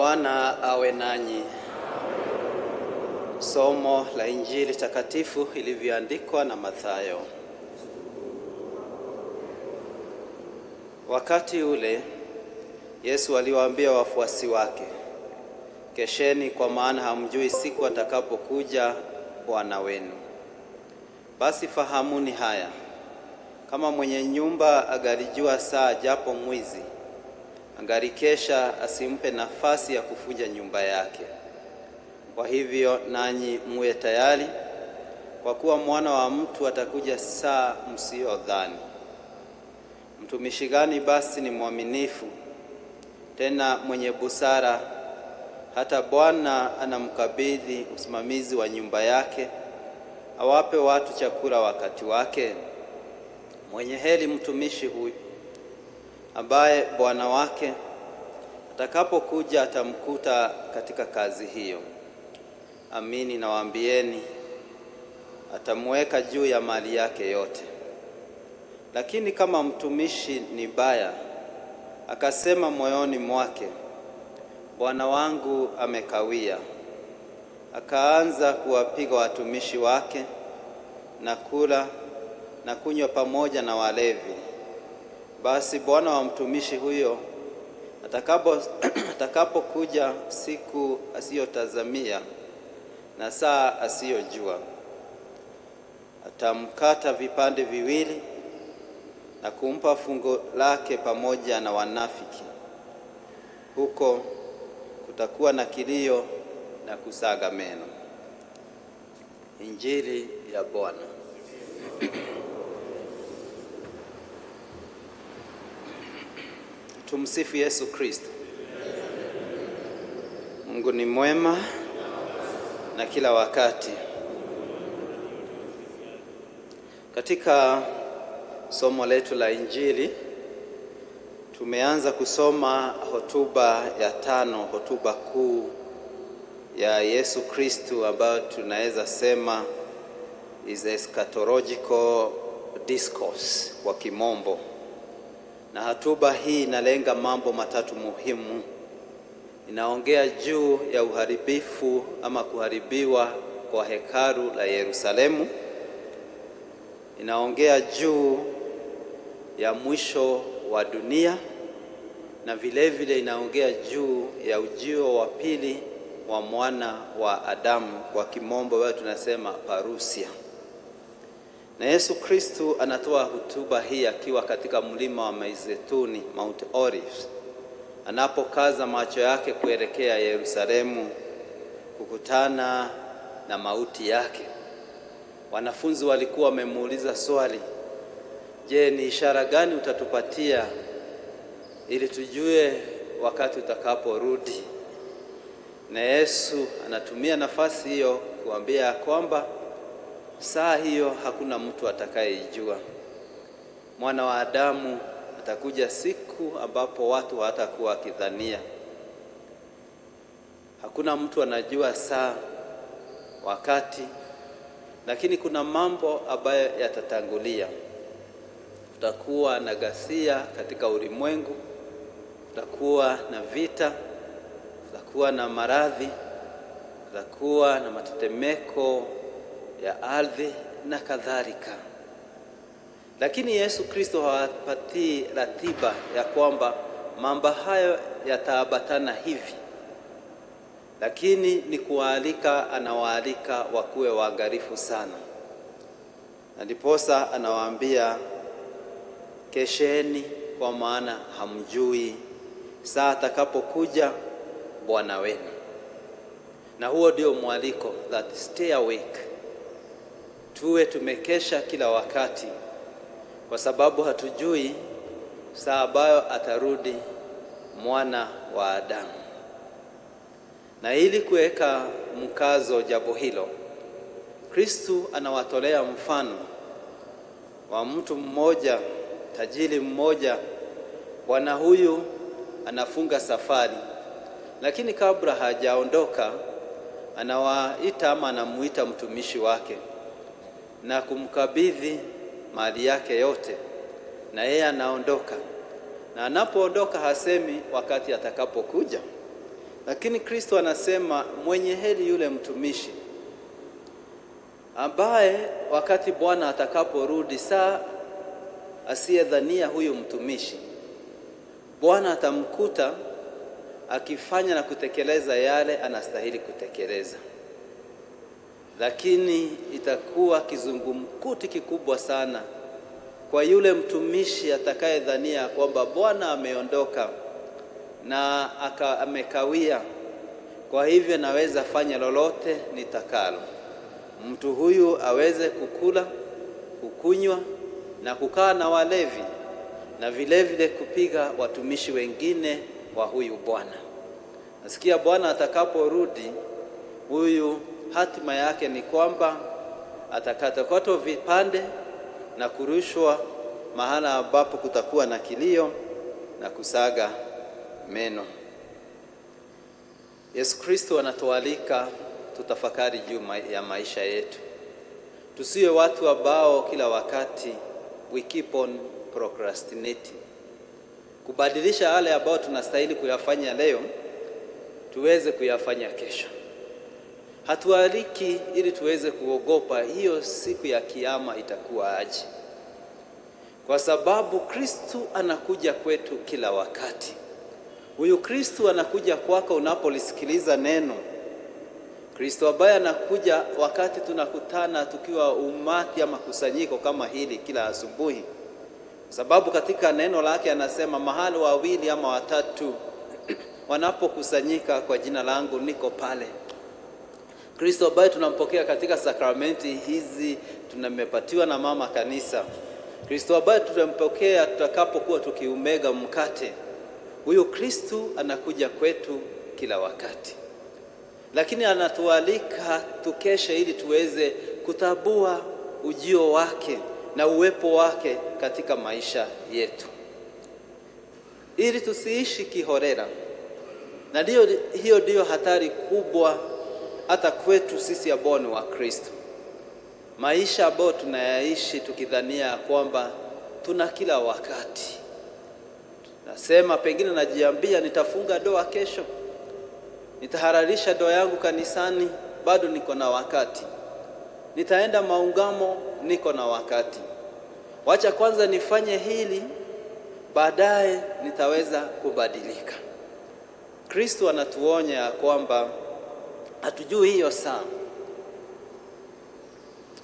Bwana awe nanyi. Somo la Injili takatifu ilivyoandikwa na Mathayo. Wakati ule Yesu aliwaambia wafuasi wake, kesheni, kwa maana hamjui siku atakapokuja Bwana wenu. Basi fahamuni haya, kama mwenye nyumba angalijua saa japo mwizi, angalikesha asimpe nafasi ya kufuja nyumba yake. Kwa hivyo nanyi muwe tayari, kwa kuwa Mwana wa Mtu atakuja saa msiyodhani. Mtumishi gani basi ni mwaminifu, tena mwenye busara, hata Bwana anamkabidhi usimamizi wa nyumba yake, awape watu chakula wakati wake? Mwenye heri mtumishi huyu, ambaye bwana wake atakapokuja atamkuta katika kazi hiyo. Amini nawaambieni, atamweka juu ya mali yake yote. Lakini kama mtumishi ni baya, akasema moyoni mwake, bwana wangu amekawia, akaanza kuwapiga watumishi wake na kula na kunywa pamoja na walevi, basi bwana wa mtumishi huyo atakapokuja siku asiyotazamia na saa asiyojua, atamkata vipande viwili na kumpa fungo lake pamoja na wanafiki. Huko kutakuwa na kilio na kusaga meno. Injili ya Bwana. Tumsifu Yesu Kristo. Mungu ni mwema na kila wakati. Katika somo letu la Injili tumeanza kusoma hotuba ya 5, hotuba kuu ya Yesu Kristo, ambayo tunaweza sema is eschatological discourse kwa kimombo. Na hotuba hii inalenga mambo matatu muhimu. Inaongea juu ya uharibifu ama kuharibiwa kwa hekalu la Yerusalemu. Inaongea juu ya mwisho wa dunia, na vile vile inaongea juu ya ujio wa pili wa mwana wa Adamu, kwa kimombo wao tunasema parusia. Na Yesu Kristo anatoa hotuba hii akiwa katika mlima wa Mizeituni, Mount Olives, anapokaza macho yake kuelekea Yerusalemu kukutana na mauti yake. Wanafunzi walikuwa wamemuuliza swali, je, ni ishara gani utatupatia ili tujue wakati utakaporudi? Na Yesu anatumia nafasi hiyo kuambia kwamba saa hiyo hakuna mtu atakayeijua. Mwana wa Adamu atakuja siku ambapo watu hawatakuwa wakidhania. Hakuna mtu anajua saa, wakati, lakini kuna mambo ambayo yatatangulia. Kutakuwa na ghasia katika ulimwengu, kutakuwa na vita, kutakuwa na maradhi, kutakuwa na matetemeko ya ardhi na kadhalika. Lakini Yesu Kristo hawapatii ratiba ya kwamba mambo hayo yataambatana hivi, lakini ni kuwaalika, anawaalika wakuwe waangalifu sana. Na ndiposa anawaambia, kesheni, kwa maana hamjui saa atakapokuja Bwana wenu. Na huo ndio mwaliko, that stay awake. Tuwe tumekesha kila wakati, kwa sababu hatujui saa ambayo atarudi mwana wa Adamu. Na ili kuweka mkazo jambo hilo, Kristo anawatolea mfano wa mtu mmoja, tajiri mmoja. Bwana huyu anafunga safari, lakini kabla hajaondoka anawaita ama anamuita mtumishi wake na kumkabidhi mali yake yote, na yeye anaondoka. Na anapoondoka hasemi wakati atakapokuja, Lakini Kristo anasema mwenye heri yule mtumishi ambaye wakati Bwana atakaporudi saa asiyedhania huyu mtumishi, Bwana atamkuta akifanya na kutekeleza yale anastahili kutekeleza. Lakini itakuwa kizungumkuti kikubwa sana kwa yule mtumishi atakayedhania kwamba Bwana ameondoka na amekawia, kwa hivyo naweza fanya lolote nitakalo. Mtu huyu aweze kukula, kukunywa na kukaa na walevi na vile vile kupiga watumishi wengine wa huyu Bwana. Nasikia Bwana atakaporudi, huyu hatima yake ni kwamba atakatwa vipande na kurushwa mahala ambapo kutakuwa na kilio na kusaga meno. Yesu Kristo anatualika tutafakari juu ya maisha yetu. Tusiwe watu ambao kila wakati we keep on procrastinating, kubadilisha yale ambayo tunastahili kuyafanya leo tuweze kuyafanya kesho. Hatualiki ili tuweze kuogopa hiyo siku ya kiyama itakuwa aje, kwa sababu Kristo anakuja kwetu kila wakati. Huyu Kristo anakuja kwako unapolisikiliza neno. Kristo ambaye anakuja wakati tunakutana tukiwa umati ama kusanyiko kama hili kila asubuhi, sababu katika neno lake anasema mahali wawili ama watatu wanapokusanyika kwa jina langu niko pale. Kristo ambaye tunampokea katika sakramenti hizi tunamepatiwa na mama kanisa. Kristo ambaye tunampokea tutakapokuwa tukiumega mkate. Huyo Kristo anakuja kwetu kila wakati. Lakini anatualika tukeshe ili tuweze kutambua ujio wake na uwepo wake katika maisha yetu, ili tusiishi kiholela. Na hiyo ndio hatari kubwa hata kwetu sisi ambao ni wa Kristo. Maisha ambayo tunayaishi tukidhania kwamba tuna kila wakati. Nasema pengine najiambia nitafunga ndoa kesho, nitahararisha ndoa yangu kanisani, bado niko na wakati. Nitaenda maungamo, niko na wakati. Wacha kwanza nifanye hili, baadaye nitaweza kubadilika. Kristo anatuonya kwamba hatujui hiyo saa,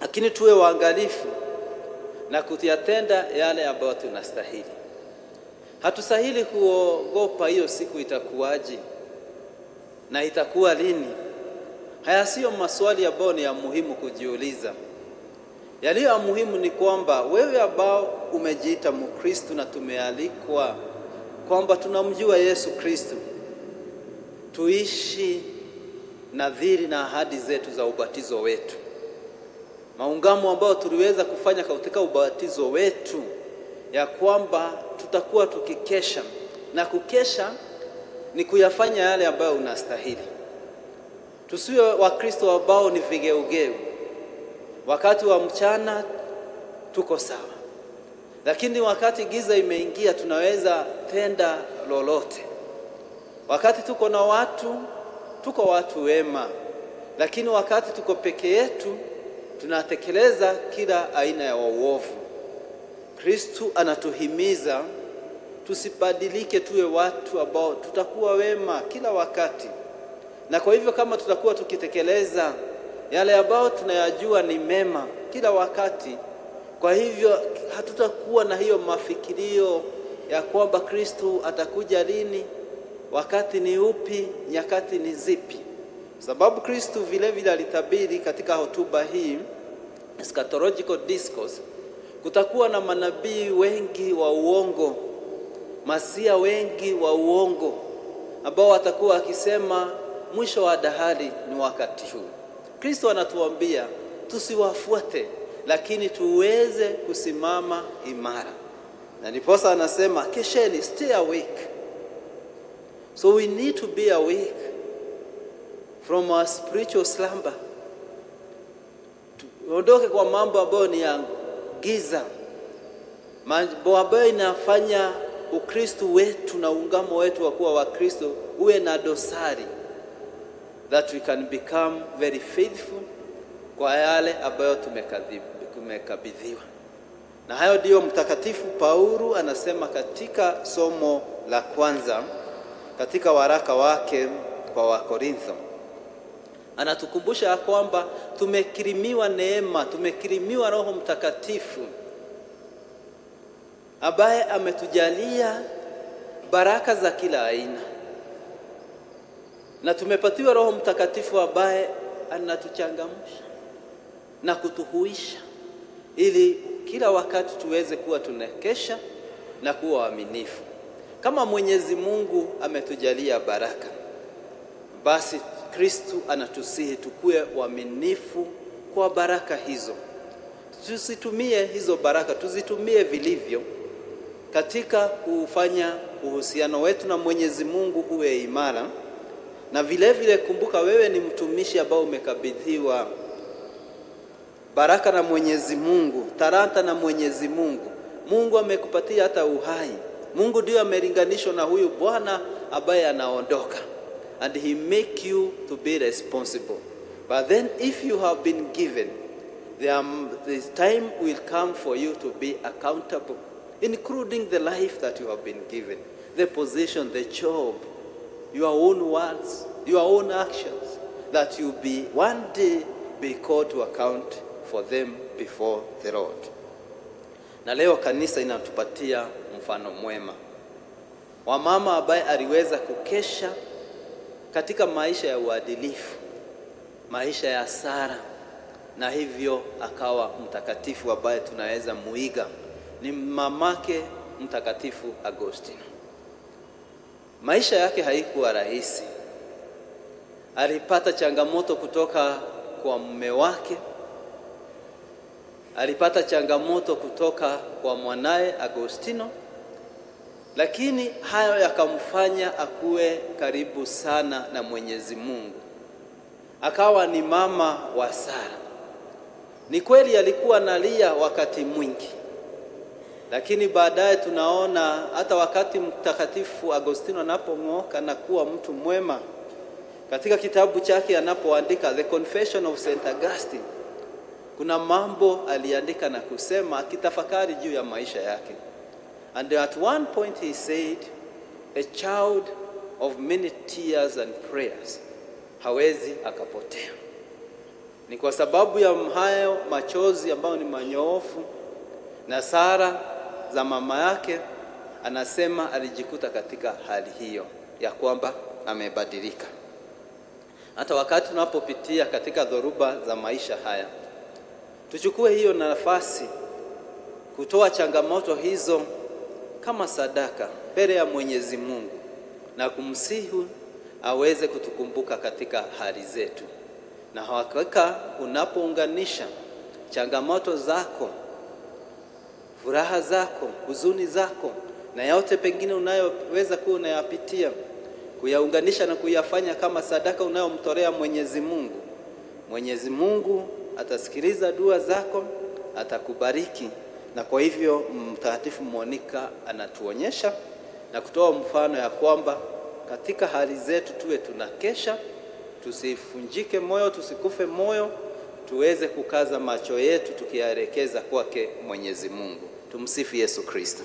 lakini tuwe waangalifu na kuyatenda yale ambayo tunastahili. Hatustahili kuogopa hiyo siku itakuwaje na itakuwa lini. Haya sio maswali ambayo ni ya muhimu kujiuliza. Yaliyo ya muhimu ni kwamba wewe ambao umejiita Mkristo na tumealikwa kwamba tunamjua Yesu Kristo, tuishi nadhiri na ahadi zetu za ubatizo wetu. Maungamo ambayo tuliweza kufanya katika ubatizo wetu, ya kwamba tutakuwa tukikesha, na kukesha ni kuyafanya yale ambayo unastahili. Tusiwe Wakristo ambao ni vigeugeu. Wakati wa mchana tuko sawa, lakini wakati giza imeingia tunaweza tenda lolote. Wakati tuko na watu, tuko watu wema, lakini wakati tuko peke yetu tunatekeleza kila aina ya uovu. Kristo anatuhimiza tusibadilike, tuwe watu ambao tutakuwa wema kila wakati. Na kwa hivyo kama tutakuwa tukitekeleza yale ambao tunayajua ni mema kila wakati, kwa hivyo hatutakuwa na hiyo mafikirio ya kwamba Kristo atakuja lini, wakati ni upi, nyakati ni zipi. Sababu Kristo vile vile alitabiri katika hotuba hii, eschatological discourse, kutakuwa na manabii wengi wa uongo, masia wengi wa uongo, ambao watakuwa akisema mwisho wa dahari ni wakati huu. Kristo anatuambia tusiwafuate, lakini tuweze kusimama imara. Na ndiposa anasema kesheni, stay awake. So we need to be awake from our spiritual slumber. Tuondoke kwa mambo ambayo ni ya giza, mambo ambayo inafanya Ukristo wetu na ungamo wetu wa kuwa wa Kristo uwe na dosari, that we can become very faithful kwa yale ambayo tumekabidhiwa. Na hayo ndio Mtakatifu Paulo anasema katika somo la kwanza katika waraka wake kwa Wakorintho. Anatukumbusha kwamba tumekirimiwa neema, tumekirimiwa Roho Mtakatifu ambaye ametujalia baraka za kila aina, na tumepatiwa Roho Mtakatifu ambaye anatuchangamsha na kutuhuisha ili kila wakati tuweze kuwa tunakesha na kuwa waaminifu. Kama Mwenyezi Mungu ametujalia baraka, basi Kristo anatusihi tukue waaminifu kwa baraka hizo. Tusitumie hizo baraka, tuzitumie vilivyo katika kufanya uhusiano wetu na Mwenyezi Mungu uwe imara. Na vile vile kumbuka, wewe ni mtumishi ambao umekabidhiwa baraka na Mwenyezi Mungu, talanta na Mwenyezi Mungu. Mungu amekupatia hata uhai. Mungu ndio amelinganishwa na huyu bwana ambaye anaondoka, and he make you to be responsible. But then if you have been given, this time will come for you to be accountable, including the life that you have been given, the position, the job, your own words, your own actions, that you be one day be called to account for them before the Lord. Na leo kanisa inatupatia mfano mwema wa mama ambaye aliweza kukesha katika maisha ya uadilifu, maisha ya Sara, na hivyo akawa mtakatifu ambaye tunaweza muiga. Ni mamake Mtakatifu Agostino. Maisha yake haikuwa rahisi. Alipata changamoto kutoka kwa mume wake, alipata changamoto kutoka kwa mwanae Agostino, lakini hayo yakamfanya akuwe karibu sana na Mwenyezi Mungu. Akawa ni mama wa Sara. Ni kweli alikuwa analia wakati mwingi, lakini baadaye tunaona hata wakati Mtakatifu Agostino anapong'oka na kuwa mtu mwema, katika kitabu chake anapoandika The Confession of St. Augustine, kuna mambo aliandika na kusema akitafakari juu ya maisha yake. And at one point he said, a child of many tears and prayers hawezi akapotea. Ni kwa sababu ya hayo machozi ambayo ni manyoofu na Sara za mama yake, anasema alijikuta katika hali hiyo ya kwamba amebadilika. Hata wakati tunapopitia katika dhoruba za maisha haya, tuchukue hiyo nafasi kutoa changamoto hizo kama sadaka mbele ya Mwenyezi Mungu na kumsihi aweze kutukumbuka katika hali zetu. Na hakika unapounganisha changamoto zako, furaha zako, huzuni zako na yote pengine unayoweza kuwa unayapitia, kuyaunganisha na kuyafanya kama sadaka unayomtolea Mwenyezi Mungu, Mwenyezi Mungu atasikiliza dua zako, atakubariki. Na kwa hivyo Mtakatifu Monica anatuonyesha na kutoa mfano ya kwamba katika hali zetu tuwe tunakesha, tusifunjike moyo, tusikufe moyo, tuweze kukaza macho yetu tukiyaelekeza kwake Mwenyezi Mungu. Tumsifu Yesu Kristo.